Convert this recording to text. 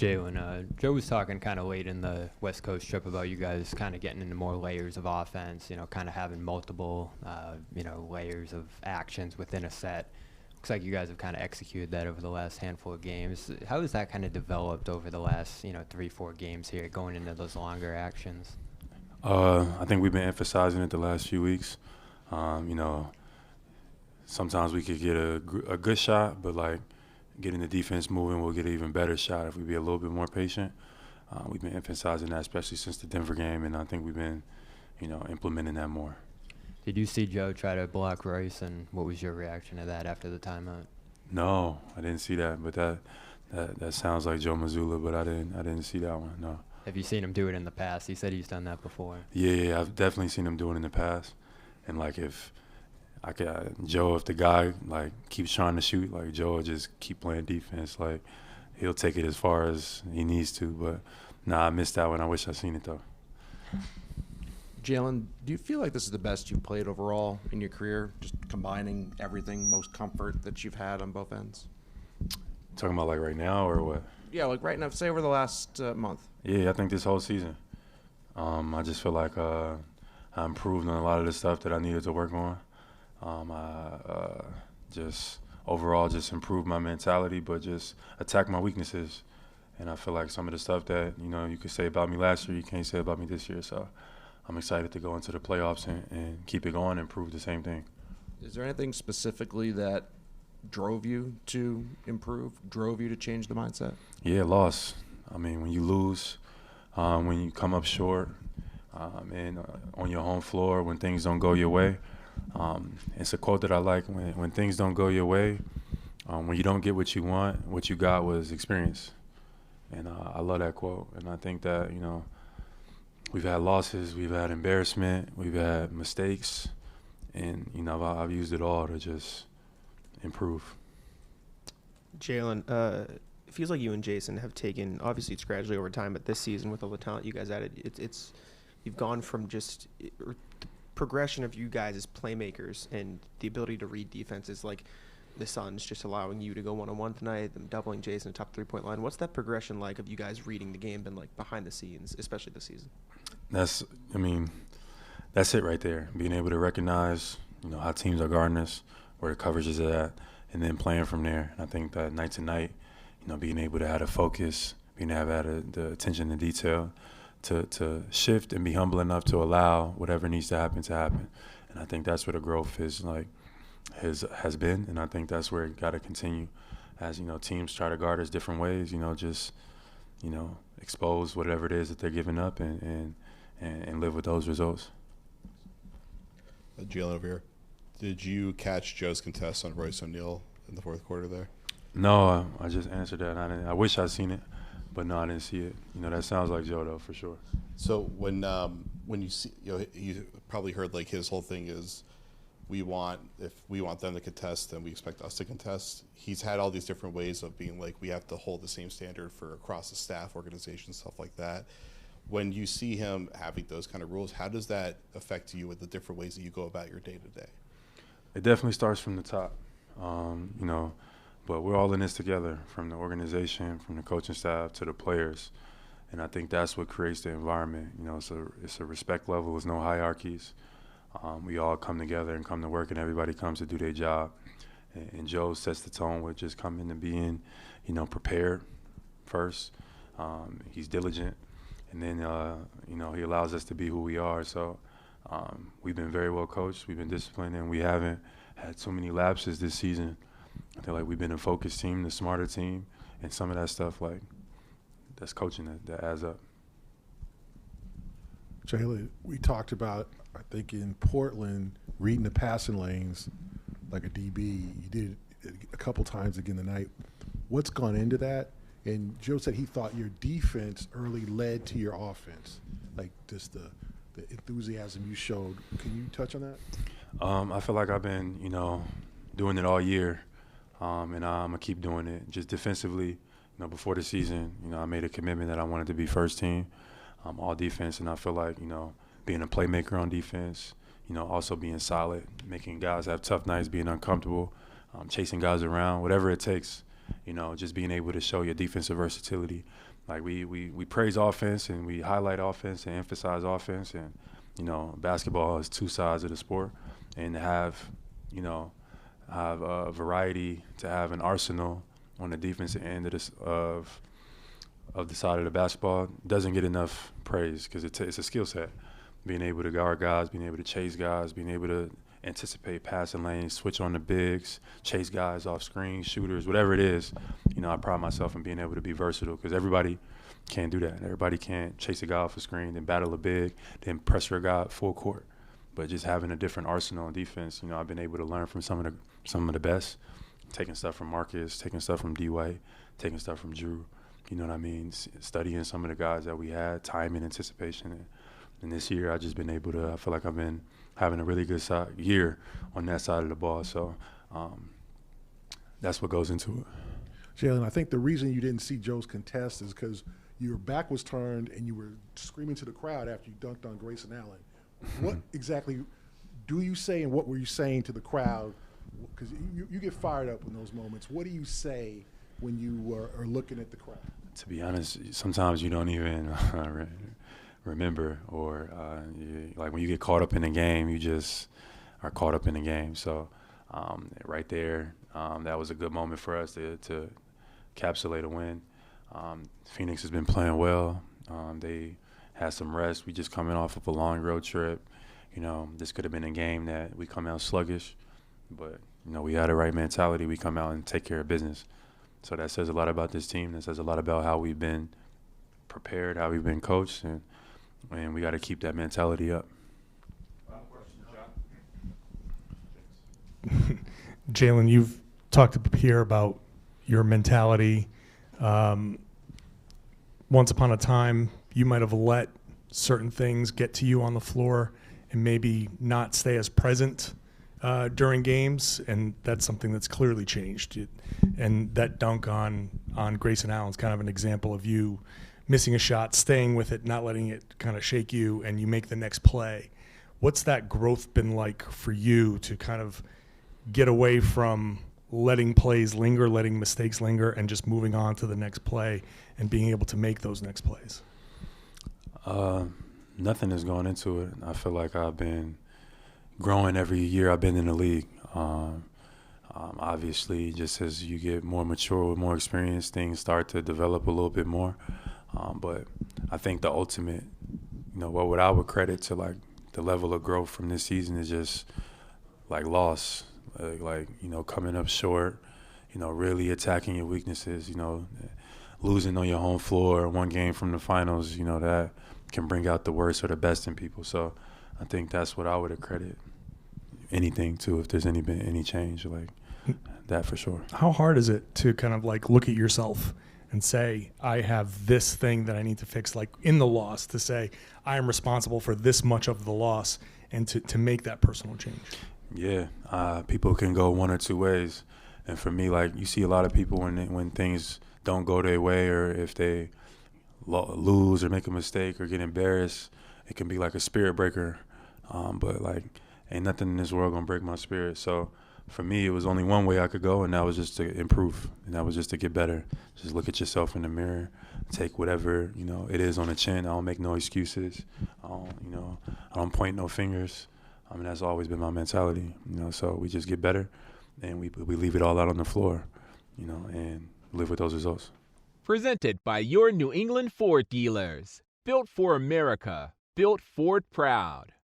Jaylen, Joe was talking kind of late in the West Coast trip about you guys kind of getting into more layers of offense, kind of having multiple, layers of actions within a set. Looks like you guys have kind of executed that over the last handful of games. How has that kind of developed over the last, 3-4 games here, going into those longer actions? I think we've been emphasizing it the last few weeks. Sometimes we could get a good shot, but getting the defense moving, we'll get an even better shot if we be a little bit more patient. We've been emphasizing that, especially since the Denver game, and I think we've been, implementing that more. Did you see Joe try to block Royce, and what was your reaction to that after the timeout? No, I didn't see that, but that sounds like Joe Mazzulla, but I didn't see that one. No. Have you seen him do it in the past? He said he's done that before. Yeah, I've definitely seen him do it in the past, and if the guy keeps trying to shoot, Joe will just keep playing defense. He'll take it as far as he needs to. But I missed that one. I wish I'd seen it though. Jaylen, do you feel like this is the best you've played overall in your career, just combining everything, most comfort that you've had on both ends? Talking about right now or what? Yeah, right now, say over the last month. Yeah, I think this whole season. I just feel like I improved on a lot of the stuff that I needed to work on. I just overall just improved my mentality, but just attack my weaknesses. And I feel like some of the stuff that, you could say about me last year, you can't say about me this year. So I'm excited to go into the playoffs and keep it going and prove the same thing. Is there anything specifically that drove you to improve, drove you to change the mindset? Yeah, loss. I mean, when you lose, when you come up short, and on your home floor, when things don't go your way, it's a quote that I like. When things don't go your way, when you don't get what you want, what you got was experience. And I love that quote. And I think that, we've had losses, we've had embarrassment, we've had mistakes. And, I've used it all to just improve. Jaylen, it feels like you and Jason have taken, obviously it's gradually over time, but this season with all the talent you guys added, it's you've gone from just the progression of you guys as playmakers and the ability to read defenses, like the Suns just allowing you to go one-on-one tonight, them doubling Jason at top three-point line. What's that progression like of you guys reading the game been like behind the scenes, especially this season? That's it right there. Being able to recognize, how teams are guarding us, where the coverage is at, and then playing from there. And I think that night to night, being able to have a focus, being able to have the attention to detail, to shift and be humble enough to allow whatever needs to happen. And I think that's where the growth is has been, and I think that's where it got to continue as, teams try to guard us different ways, just, expose whatever it is that they're giving up and live with those results. Jaylen over here. Did you catch Joe's contest on Royce O'Neal in the fourth quarter there? No, I just answered that. I wish I'd seen it, but no, I didn't see it. That sounds like Joe though, for sure. So when you see, you probably heard his whole thing is, if we want them to contest, then we expect us to contest. He's had all these different ways of being we have to hold the same standard for across the staff, organization, stuff like that. When you see him having those kind of rules, how does that affect you with the different ways that you go about your day-to-day? It definitely starts from the top, but we're all in this together, from the organization, from the coaching staff to the players. And I think that's what creates the environment. It's a respect level. There's no hierarchies. We all come together and come to work, and everybody comes to do their job. And Joe sets the tone with just coming to being, prepared first. He's diligent, and then, he allows us to be who we are. So we've been very well coached. We've been disciplined, and we haven't had so many lapses this season. I feel like we've been a focused team, the smarter team, and some of that stuff, that's coaching that adds up. Jaylen, we talked about, I think in Portland, reading the passing lanes like a DB. You did it a couple times again tonight. What's gone into that? And Joe said he thought your defense early led to your offense, just the enthusiasm you showed. Can you touch on that? I feel like I've been, doing it all year, and I'm going to keep doing it. Just defensively, before the season, I made a commitment that I wanted to be first team, all defense, and I feel like, being a playmaker on defense, also being solid, making guys have tough nights, being uncomfortable, chasing guys around, whatever it takes. you know, just being able to show your defensive versatility. Like we praise offense and we highlight offense and emphasize offense, and you know, basketball is two sides of the sport, and to have, you know, have a variety, to have an arsenal on the defensive end of the side of the basketball doesn't get enough praise, because it's a skill set. Being able to guard guys, being able to chase guys, being able to anticipate passing lanes, switch on the bigs, chase guys off screens, shooters, whatever it is. You know, I pride myself in being able to be versatile, because everybody can't do that. Everybody can't chase a guy off a screen, then battle a big, then pressure a guy full court. But just having a different arsenal on defense, you know, I've been able to learn from some of the best, taking stuff from Marcus, taking stuff from D-Way, taking stuff from Drew. You know what I mean? Studying some of the guys that we had, time and anticipation. And this year, I've just been able to, I feel like I've been having a really good year on that side of the ball. So that's what goes into it. Jaylen, I think the reason you didn't see Joe's contest is because your back was turned and you were screaming to the crowd after you dunked on Grayson Allen. What exactly do you say, and what were you saying to the crowd? Because you get fired up in those moments. What do you say when you are looking at the crowd? To be honest, sometimes you don't even remember, or like when you get caught up in the game, you just are caught up in the game. So right there, that was a good moment for us to encapsulate a win. Phoenix has been playing well. They had some rest. We just coming off of a long road trip. You know, this could have been a game that we come out sluggish, but you know, we had the right mentality. We come out and take care of business. So that says a lot about this team. That says a lot about how we've been prepared, how we've been coached, and we got to keep that mentality up. Jaylen, you've talked up here about your mentality. Once upon a time, you might have let certain things get to you on the floor and maybe not stay as present during games, and that's something that's clearly changed. And that dunk on Grayson Allen's kind of an example of you missing a shot, staying with it, not letting it kind of shake you, and you make the next play. What's that growth been like for you to kind of get away from letting plays linger, letting mistakes linger, and just moving on to the next play and being able to make those next plays? Nothing has gone into it. I feel like I've been growing every year I've been in the league. Obviously, just as you get more mature with more experience, things start to develop a little bit more. But I think the ultimate, you know, what I would credit to like the level of growth from this season is just like loss, like you know, coming up short, you know, really attacking your weaknesses, you know, losing on your home floor, one game from the finals, you know, that can bring out the worst or the best in people. So I think that's what I would accredit anything to, if there's been any change, like that for sure. How hard is it to kind of like look at yourself and say, I have this thing that I need to fix, like in the loss, to say I am responsible for this much of the loss, and to make that personal change? Yeah, people can go one or two ways. And for me, like, you see a lot of people when things don't go their way, or if they lose or make a mistake or get embarrassed, it can be like a spirit breaker. But like, ain't nothing in this world gonna break my spirit. So for me, it was only one way I could go, and that was just to improve, and that was just to get better. Just look at yourself in the mirror, take whatever, you know, it is on the chin. I don't make no excuses. I don't point no fingers. I mean, that's always been my mentality, you know. So we just get better, and we leave it all out on the floor, you know, and live with those results. Presented by your New England Ford dealers. Built for America. Built Ford proud.